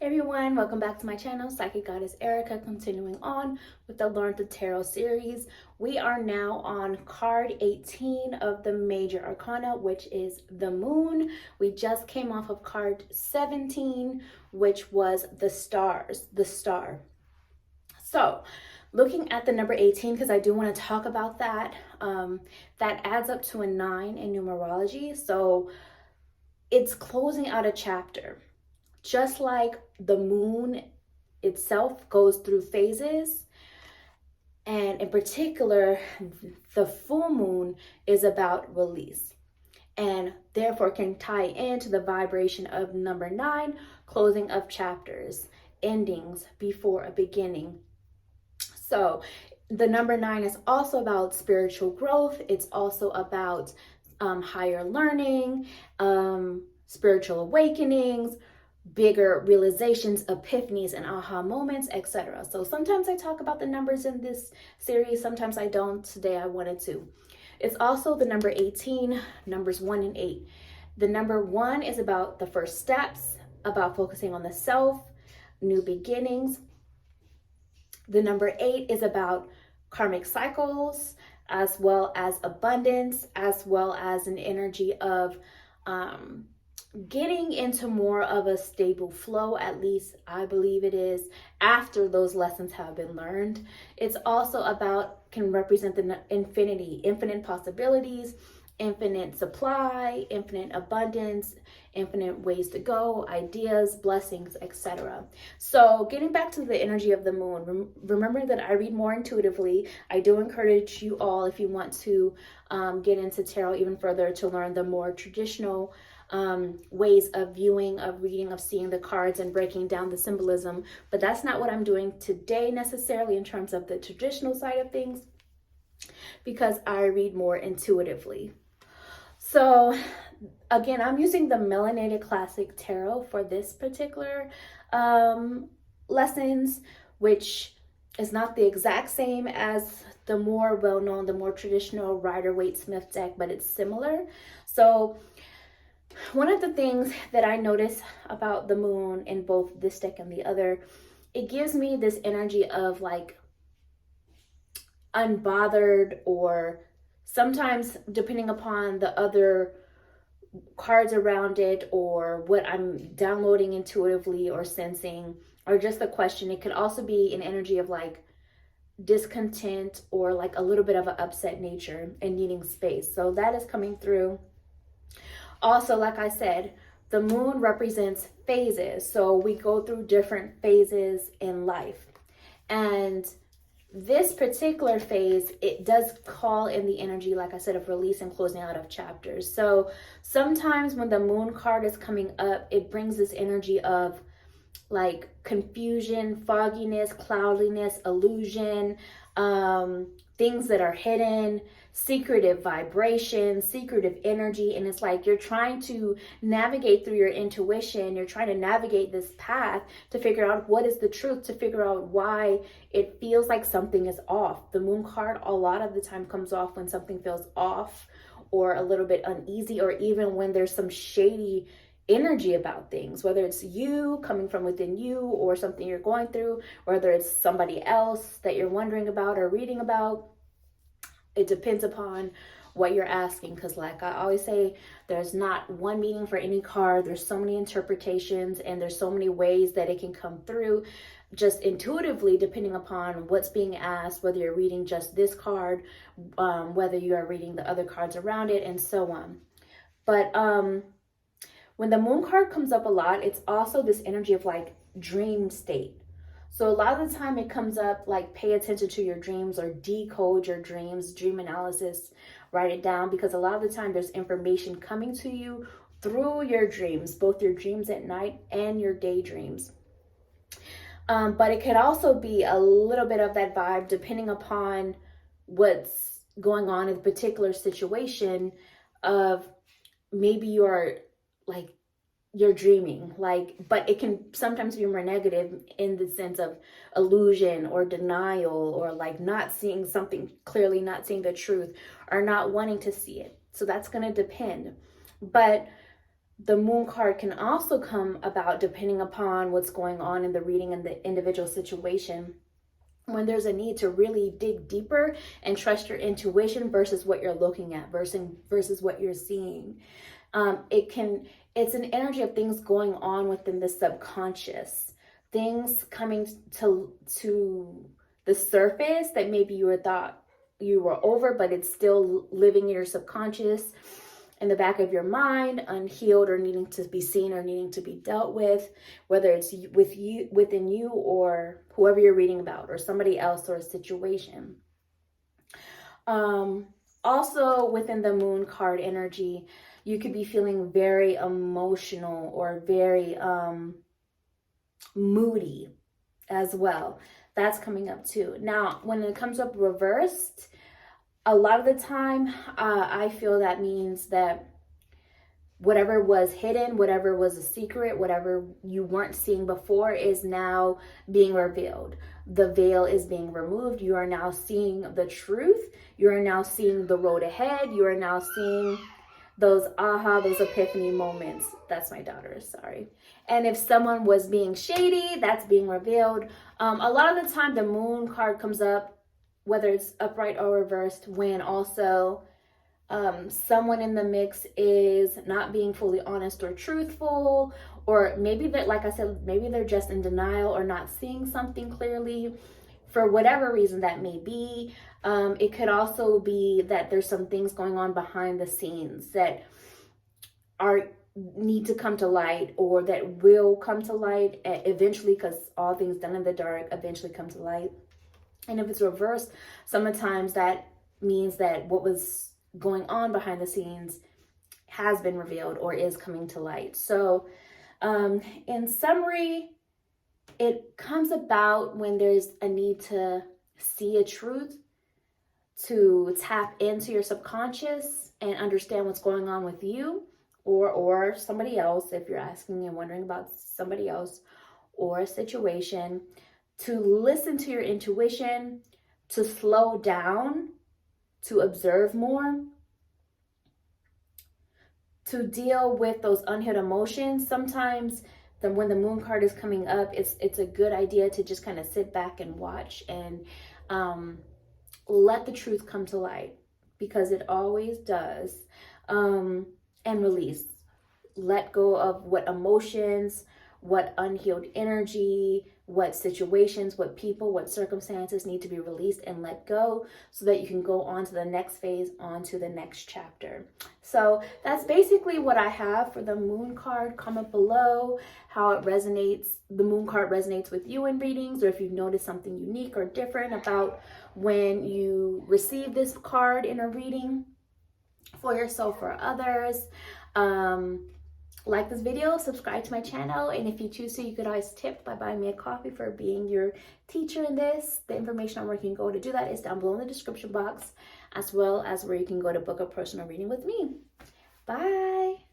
Everyone, welcome back to my channel, Psychic Goddess Erica, continuing on with the Learn the Tarot series. We are now on card 18 of the Major Arcana, which is the Moon. We just came off of card 17, which was the Star. So, looking at the number 18, because I do want to talk about that, that adds up to a 9 in numerology. So, it's closing out a chapter. Just like the moon itself goes through phases, and in particular, the full moon is about release, and therefore can tie into the vibration of number 9, closing of chapters, endings before a beginning. So the number 9 is also about spiritual growth. It's also about higher learning, spiritual awakenings, bigger realizations, epiphanies, and aha moments, etc. So sometimes I talk about the numbers in this series, sometimes I don't. Today I wanted to. It's also the number 18, numbers 1 and 8. The number 1 is about the first steps, about focusing on the self, new beginnings. The number 8 is about karmic cycles, as well as abundance, as well as an energy of getting into more of a stable flow. At least I believe it is, after those lessons have been learned. It's also about, can represent the infinity, infinite possibilities, infinite supply, infinite abundance, infinite ways to go, ideas, blessings, etc. So getting back to the energy of the moon, remember that I read more intuitively. I do encourage you all, if you want to get into tarot even further, to learn the more traditional ways of viewing, of reading, of seeing the cards and breaking down the symbolism. But that's not what I'm doing today necessarily in terms of the traditional side of things, because I read more intuitively. So again, I'm using the Melanated Classic Tarot for this particular lessons, which is not the exact same as the more well-known, the more traditional Rider-Waite-Smith deck, but it's similar. So one of the things that I notice about the moon in both this deck and the other, it gives me this energy of like unbothered, or sometimes depending upon the other cards around it or what I'm downloading intuitively or sensing, or just the question, it could also be an energy of like discontent or like a little bit of an upset nature and needing space. So that is coming through. Also, like I said, the moon represents phases. So we go through different phases in life. And this particular phase, it does call in the energy, like I said, of release and closing out of chapters. So sometimes when the moon card is coming up, it brings this energy of like confusion, fogginess, cloudiness, illusion, things that are hidden, secretive vibration, secretive energy. And it's like you're trying to navigate through your intuition. You're trying to navigate this path to figure out what is the truth, to figure out why it feels like something is off. The moon card a lot of the time comes off when something feels off or a little bit uneasy, or even when there's some shady energy about things, whether it's you coming from within you or something you're going through, whether it's somebody else that you're wondering about or reading about. It depends upon what you're asking, because like I always say, there's not one meaning for any card. There's so many interpretations and there's so many ways that it can come through just intuitively, depending upon what's being asked, whether you're reading just this card, whether you are reading the other cards around it, and so on. But when the moon card comes up a lot, it's also this energy of like dream state. So a lot of the time it comes up like pay attention to your dreams, or decode your dreams, dream analysis, write it down, because a lot of the time there's information coming to you through your dreams, both your dreams at night and your daydreams. But it could also be a little bit of that vibe depending upon what's going on in a particular situation, of maybe you're like, you're dreaming, like, but it can sometimes be more negative in the sense of illusion or denial, or like not seeing something clearly, not seeing the truth, or not wanting to see it. So that's going to depend. But the moon card can also come about depending upon what's going on in the reading and the individual situation, when there's a need to really dig deeper and trust your intuition versus what you're looking at versus what you're seeing. It's an energy of things going on within the subconscious, things coming to the surface that maybe you thought you were over, but it's still living in your subconscious, in the back of your mind, unhealed or needing to be seen or needing to be dealt with, whether it's within you or whoever you're reading about, or somebody else or a situation. Also within the moon card energy, you could be feeling very emotional or very moody as well. That's coming up too. Now, when it comes up reversed, a lot of the time, I feel that means that whatever was hidden, whatever was a secret, whatever you weren't seeing before is now being revealed. The veil is being removed. You are now seeing the truth. You are now seeing the road ahead. You are now seeing those those epiphany moments. That's my daughter, sorry. And if someone was being shady, that's being revealed. A lot of the time, the moon card comes up, whether it's upright or reversed, when also someone in the mix is not being fully honest or truthful, or maybe that, like I said, maybe they're just in denial or not seeing something clearly for whatever reason that may be. It could also be that there's some things going on behind the scenes that need to come to light, or that will come to light eventually, because all things done in the dark eventually come to light. And if it's reversed, sometimes that means that what was going on behind the scenes has been revealed or is coming to light. So in summary, it comes about when there's a need to see a truth, to tap into your subconscious and understand what's going on with you or somebody else, if you're asking and wondering about somebody else or a situation, to listen to your intuition, to slow down, to observe more, to deal with those unhealed emotions. Sometimes when the moon card is coming up, it's a good idea to just kind of sit back and watch and let the truth come to light, because it always does, and release. Let go of what emotions, what unhealed energy, what situations, what people, what circumstances need to be released and let go, so that you can go on to the next phase, on to the next chapter. So that's basically what I have for the moon card. Comment below how it resonates, the moon card resonates with you in readings, or if you've noticed something unique or different about when you receive this card in a reading for yourself or others. Like this video, subscribe to my channel, and if you choose to, you could always tip by buying me a coffee for being your teacher in this. The information on where you can go to do that is down below in the description box, as well as where you can go to book a personal reading with me. Bye!